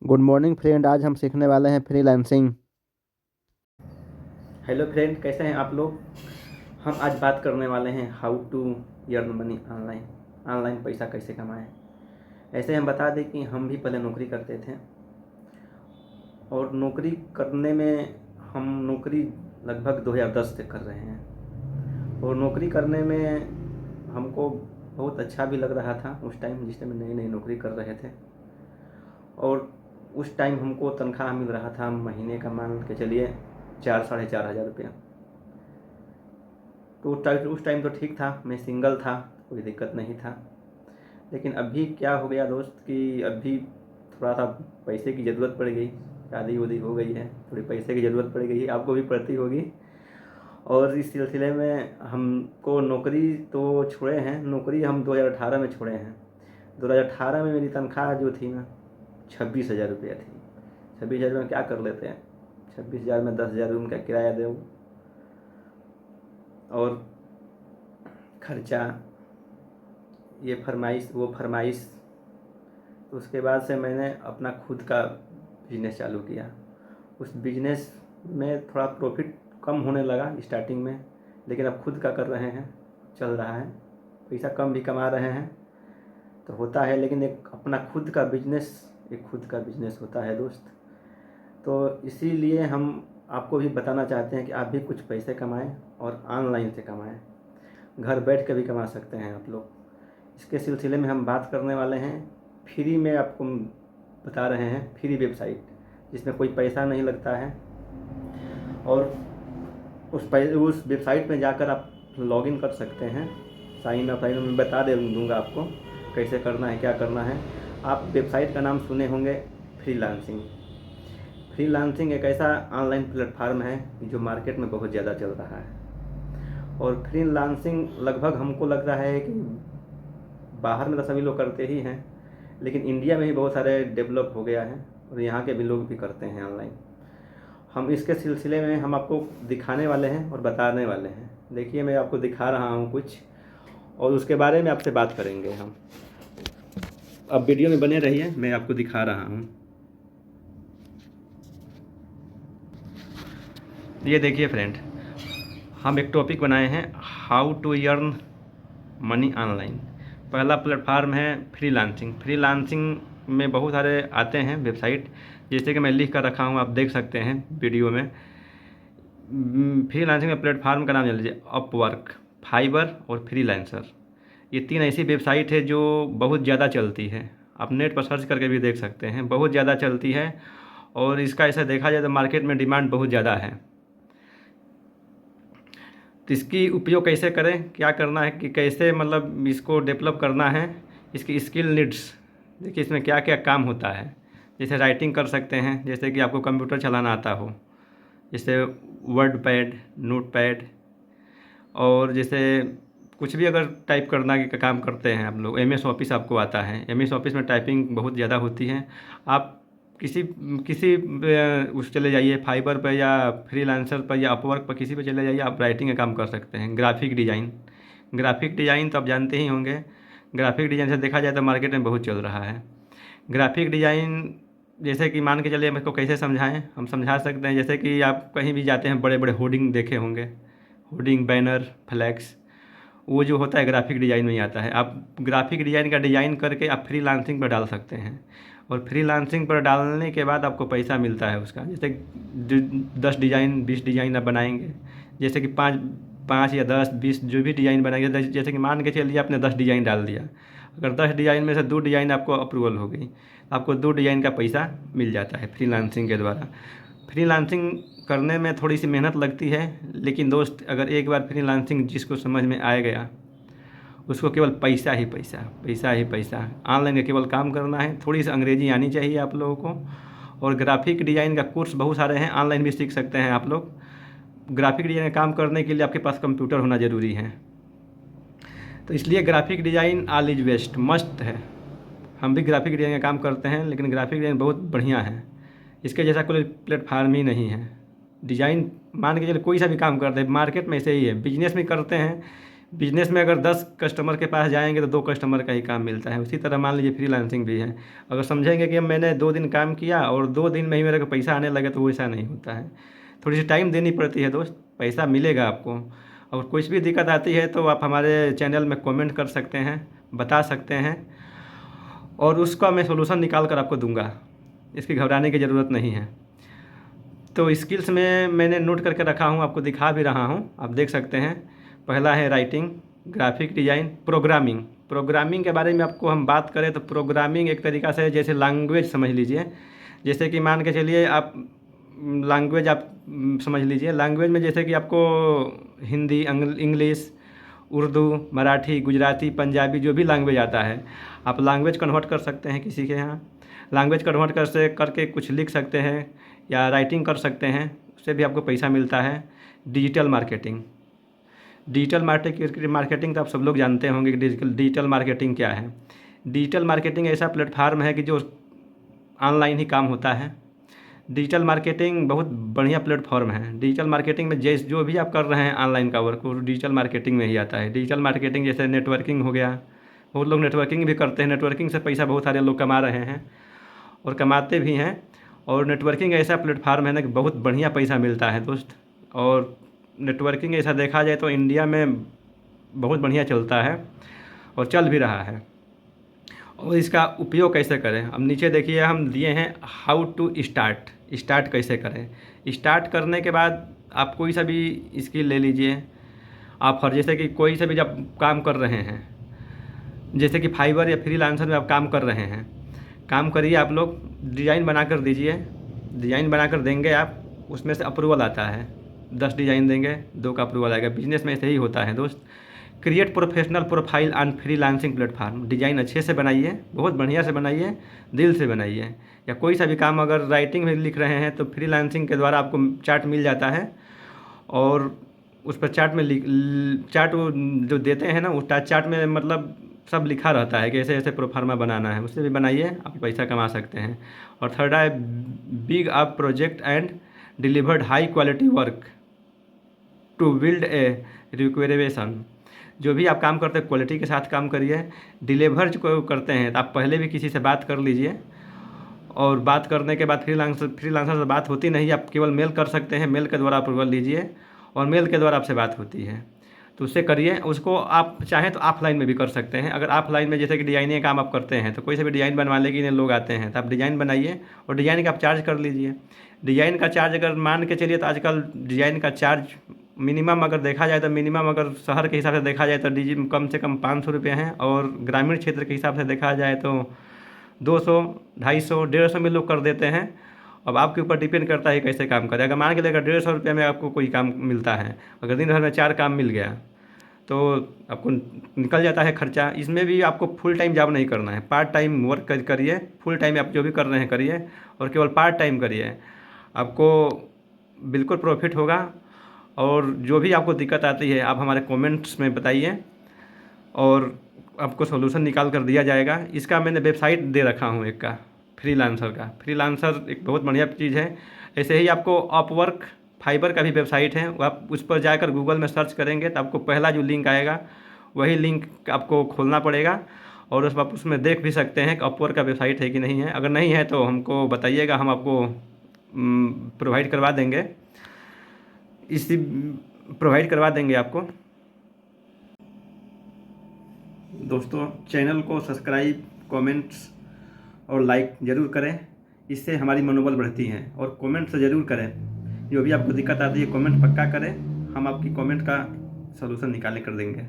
Good morning friend. आज हम सीखने वाले हैं फ्रीलांसिंग। हेलो फ्रेंड, कैसे हैं आप लोग। हम आज बात करने वाले हैं how to earn money online. Online पैसा कैसे कमाएं। ऐसे हम बता दें कि हम भी पहले नौकरी करते थे और नौकरी करने में हम नौकरी लगभग 2010 से कर रहे हैं और नौकरी करने में हमको बहुत अच्छा भी लग रहा था उस टाइम, जिस टाइम नई नई नौकरी कर रहे थे। और उस टाइम हमको तनख्वाह मिल रहा था महीने का, मान के चलिए 4-4,500 रुपया। तो उस टाइम तो ठीक था, मैं सिंगल था, कोई दिक्कत नहीं था। लेकिन अभी क्या हो गया दोस्त कि अभी थोड़ा सा पैसे की ज़रूरत पड़ गई, शादी वादी हो गई है, थोड़ी पैसे की ज़रूरत पड़ गई, आपको भी पड़ती होगी। और इस सिलसिले में हमको नौकरी तो छोड़े हैं, नौकरी हम 2018 में छोड़े हैं। 2018 में मेरी तनख्वाह जो थी ना 26,000 रुपया थी। 26,000 में क्या कर लेते हैं। 26,000 में 10,000 रूम का किराया दो और खर्चा, ये फरमाइश वो फरमाइश। तो उसके बाद से मैंने अपना खुद का बिजनेस चालू किया। उस बिजनेस में थोड़ा प्रॉफिट कम होने लगा स्टार्टिंग में, लेकिन अब खुद का कर रहे हैं, चल रहा है, पैसा कम भी कमा रहे हैं तो होता है। लेकिन एक अपना खुद का बिजनेस, एक खुद का बिजनेस होता है दोस्त। तो इसीलिए हम आपको भी बताना चाहते हैं कि आप भी कुछ पैसे कमाएं और ऑनलाइन से कमाएं। घर बैठ के भी कमा सकते हैं आप लोग। इसके सिलसिले में हम बात करने वाले हैं। फ्री में आपको बता रहे हैं, फ्री वेबसाइट जिसमें कोई पैसा नहीं लगता है। और उस वेबसाइट में जाकर आप लॉगिन कर सकते हैं। साइन अप मैं बता दूँगा आपको कैसे करना है, क्या करना है। आप वेबसाइट का नाम सुने होंगे, फ्रीलांसिंग। फ्रीलांसिंग एक ऐसा ऑनलाइन प्लेटफार्म है जो मार्केट में बहुत ज़्यादा चल रहा है। और फ्रीलांसिंग लगभग हमको लग रहा है कि बाहर में तो सभी लोग करते ही हैं, लेकिन इंडिया में भी बहुत सारे डेवलप हो गया है और यहाँ के भी लोग भी करते हैं ऑनलाइन। हम इसके सिलसिले में हम आपको दिखाने वाले हैं और बताने वाले हैं। देखिए, मैं आपको दिखा रहा हूँ कुछ और उसके बारे में आपसे बात करेंगे हम। अब वीडियो में बने रहिए, मैं आपको दिखा रहा हूँ। ये देखिए फ्रेंड, हम एक टॉपिक बनाए हैं how to earn money online. पहला प्लेटफार्म है फ्रीलांसिंग। फ्रीलांसिंग में बहुत सारे आते हैं वेबसाइट, जैसे कि मैं लिख कर रखा हूँ, आप देख सकते हैं वीडियो में। फ्रीलांसिंग में प्लेटफार्म का नाम जान लीजिए अपवर्क, फाइबर और फ्रीलांसर। ये 3 ऐसी वेबसाइट है जो बहुत ज़्यादा चलती है। आप नेट पर सर्च करके भी देख सकते हैं, बहुत ज़्यादा चलती है। और इसका ऐसा देखा जाए तो मार्केट में डिमांड बहुत ज़्यादा है। तो इसकी उपयोग कैसे करें, क्या करना है, कि कैसे मतलब इसको डेवलप करना है, इसकी स्किल नीड्स। देखिए इसमें क्या क्या काम होता है। जैसे राइटिंग कर सकते हैं, जैसे कि आपको कंप्यूटर चलाना आता हो, जैसे वर्ड पैड, नोट पैड। और जैसे कुछ भी अगर टाइप करना का काम करते हैं आप लोग, एम एस ऑफिस आपको आता है, एम एस ऑफिस में टाइपिंग बहुत ज़्यादा होती है। आप किसी किसी उस चले जाइए, फाइबर पर या फ्रीलांसर पर या अपवर्क पर, किसी पे चले जाइए, आप राइटिंग का काम कर सकते हैं। ग्राफिक डिज़ाइन, ग्राफिक डिज़ाइन तो आप जानते ही होंगे। ग्राफिक डिज़ाइन से देखा जाए तो मार्केट में बहुत चल रहा है ग्राफिक डिज़ाइन। जैसे कि मान के चलिए, हम इसको कैसे समझाएं, हम समझा सकते हैं। जैसे कि आप कहीं भी जाते हैं, बड़े बड़े होर्डिंग देखे होंगे, होर्डिंग, बैनर, फ्लैक्स, वो जो होता है ग्राफिक डिज़ाइन में ही आता है। आप ग्राफिक डिज़ाइन का डिज़ाइन करके आप फ्रीलांसिंग पर डाल सकते हैं और फ्रीलांसिंग पर डालने के बाद आपको पैसा मिलता है उसका। जैसे 10 डिज़ाइन, 20 डिज़ाइन आप बनाएंगे, जैसे कि पाँच पाँच या 10, 20 जो भी डिज़ाइन बनाएंगे, जैसे कि मान के चलिए आपने 10 डिज़ाइन डाल दिया। अगर 10 डिज़ाइन में से 2 डिज़ाइन आपको अप्रूवल हो गई, आपको 2 डिज़ाइन का पैसा मिल जाता है फ्रीलांसिंग के द्वारा। फ्रीलांसिंग करने में थोड़ी सी मेहनत लगती है, लेकिन दोस्त अगर एक बार फ्रीलांसिंग जिसको समझ में आ गया, उसको केवल पैसा ही पैसा, पैसा ही पैसा। ऑनलाइन का केवल काम करना है। थोड़ी सी अंग्रेजी आनी चाहिए आप लोगों को। और ग्राफिक डिज़ाइन का कोर्स बहुत सारे हैं, ऑनलाइन भी सीख सकते हैं आप लोग। ग्राफिक डिज़ाइन का काम करने के लिए आपके पास कंप्यूटर होना ज़रूरी है। तो इसलिए graphic design all is best, must है। हम भी ग्राफिक डिज़ाइन का काम करते हैं, लेकिन ग्राफिक डिज़ाइन बहुत बढ़िया है, इसके जैसा कोई प्लेटफार्म ही नहीं है। डिज़ाइन मान के चलिए कोई सा भी काम करते हैं, मार्केट में ऐसे ही है, बिजनेस में करते हैं। बिजनेस में अगर 10 कस्टमर के पास जाएंगे तो 2 कस्टमर का ही काम मिलता है। उसी तरह मान लीजिए फ्रीलांसिंग भी है। अगर समझेंगे कि अब मैंने 2 दिन काम किया और 2 दिन में ही मेरे को पैसा आने लगे, तो वैसा नहीं होता है। थोड़ी सी टाइम देनी पड़ती है दोस्त, पैसा मिलेगा आपको। और कुछ भी दिक्कत आती है तो आप हमारे चैनल में कमेंट कर सकते हैं, बता सकते हैं, और उसका मैं सोल्यूशन निकाल कर आपको दूंगा। इसकी घबराने की ज़रूरत नहीं है। तो स्किल्स में मैंने नोट करके रखा हूँ, आपको दिखा भी रहा हूँ, आप देख सकते हैं। पहला है writing, graphic design, programming. Programming के बारे में आपको हम बात करें तो प्रोग्रामिंग एक तरीक़ा से जैसे लैंग्वेज समझ लीजिए। जैसे कि मान के चलिए आप लैंग्वेज आप समझ लीजिए। लैंग्वेज में जैसे कि आपको हिंदी, इंग्लिश, उर्दू, मराठी, गुजराती, पंजाबी, जो भी लैंग्वेज आता है आप लैंग्वेज कन्वर्ट कर सकते हैं किसी के यहाँ। लैंग्वेज कन्वर्ट करके कुछ लिख सकते हैं या राइटिंग कर सकते हैं, उससे भी आपको पैसा मिलता है। डिजिटल मार्केटिंग, डिजिटल मार्केटिंग तो आप सब लोग जानते होंगे कि डिजिटल मार्केटिंग क्या है। डिजिटल मार्केटिंग ऐसा प्लेटफार्म है कि जो ऑनलाइन ही काम होता है। डिजिटल मार्केटिंग बहुत बढ़िया प्लेटफॉर्म है। डिजिटल मार्केटिंग में जो भी आप कर रहे हैं ऑनलाइन का वर्क, वो डिजिटल मार्केटिंग में ही आता है। डिजिटल मार्केटिंग जैसे नेटवर्किंग हो गया, बहुत लोग नेटवर्किंग भी करते हैं। नेटवर्किंग से पैसा बहुत सारे लोग कमा रहे हैं और कमाते भी हैं। और नेटवर्किंग ऐसा प्लेटफार्म है ना कि बहुत बढ़िया पैसा मिलता है दोस्त। और नेटवर्किंग ऐसा देखा जाए तो इंडिया में बहुत बढ़िया चलता है और चल भी रहा है। और इसका उपयोग कैसे करें, अब नीचे देखिए हम दिए हैं हाउ टू स्टार्ट कैसे करें। स्टार्ट करने के बाद आप कोई सा भी स्किल ले लीजिए आप। और जैसे कि कोई से भी जब काम कर रहे हैं, जैसे कि फाइवर या फ्रीलांसर में आप काम कर रहे हैं, काम करिए। आप लोग डिज़ाइन बना कर दीजिए, डिज़ाइन बना कर देंगे आप, उसमें से अप्रूवल आता है। 10 डिज़ाइन देंगे, 2 का अप्रूवल आएगा। बिजनेस में ऐसे ही होता है दोस्त। Create professional profile on freelancing platform. Design अच्छे से बनाइए, बहुत बढ़िया से बनाइए, दिल से बनाइए। या कोई सा भी काम अगर राइटिंग में लिख रहे हैं तो फ्रीलांसिंग के द्वारा आपको चार्ट मिल जाता है, और उस पर चार्ट में चार्ट जो देते हैं ना, उस चार्ट में मतलब सब लिखा रहता है कि ऐसे ऐसे प्रोफार्मा बनाना है। उससे भी बनाइए, आप पैसा कमा सकते हैं। और थर्ड है big up project and delivered high quality work to build a requisition. जो भी आप काम करते हैं क्वालिटी के साथ काम करिए। डिलीवर जो करते हैं तो आप पहले भी किसी से बात कर लीजिए, और बात करने के बाद फ्रीलांसर से बात होती नहीं, आप केवल मेल कर सकते हैं। मेल के द्वारा अप्रूवल लीजिए और मेल के द्वारा आपसे बात होती है, तो उससे करिए। उसको आप चाहें तो ऑफलाइन में भी कर सकते हैं। अगर ऑफलाइन में जैसे कि डिजाइनिंग काम आप करते हैं तो कोई से भी डिज़ाइन बनवाने के लिए लोग आते हैं, तो आप डिज़ाइन बनाइए और डिज़ाइन का आप चार्ज कर लीजिए। डिज़ाइन का चार्ज अगर मान के चलिए तो आजकल डिज़ाइन का चार्ज मिनिमम अगर देखा जाए तो मिनिमम अगर शहर के हिसाब से देखा जाए तो कम से कम 500 रुपये हैं, और ग्रामीण क्षेत्र के हिसाब से देखा जाए तो 200, 250, 150 में लोग कर देते हैं। अब आपके ऊपर डिपेंड करता है कैसे काम करें। अगर मान के लेकर 150 रुपये में आपको कोई काम मिलता है, अगर दिन भर में 4 काम मिल गया तो आपको निकल जाता है खर्चा। इसमें भी आपको फुल टाइम जॉब नहीं करना है, पार्ट टाइम वर्क करिए। फुल टाइम आप जो भी कर रहे हैं करिए, और केवल पार्ट टाइम करिए, आपको बिल्कुल प्रॉफिट होगा। और जो भी आपको दिक्कत आती है आप हमारे कमेंट्स में बताइए, और आपको सोल्यूशन निकाल कर दिया जाएगा। इसका मैंने वेबसाइट दे रखा हूँ एक का, फ्रीलांसर का। फ्रीलांसर एक बहुत बढ़िया चीज़ है। ऐसे ही आपको अपवर्क, फाइबर का भी वेबसाइट है, आप उस पर जाकर गूगल में सर्च करेंगे तो आपको पहला जो लिंक आएगा वही लिंक आपको खोलना पड़ेगा, और उस आप उसमें देख भी सकते हैं कि अपवर्क का वेबसाइट है कि नहीं है। अगर नहीं है तो हमको बताइएगा, हम आपको प्रोवाइड करवा देंगे, इसी प्रोवाइड करवा देंगे आपको। दोस्तों चैनल को सब्सक्राइब, कमेंट्स और लाइक ज़रूर करें, इससे हमारी मनोबल बढ़ती है। और कमेंट से ज़रूर करें, जो भी आपको दिक्कत आती है कमेंट पक्का करें, हम आपकी कमेंट का सलूशन निकालने कर देंगे।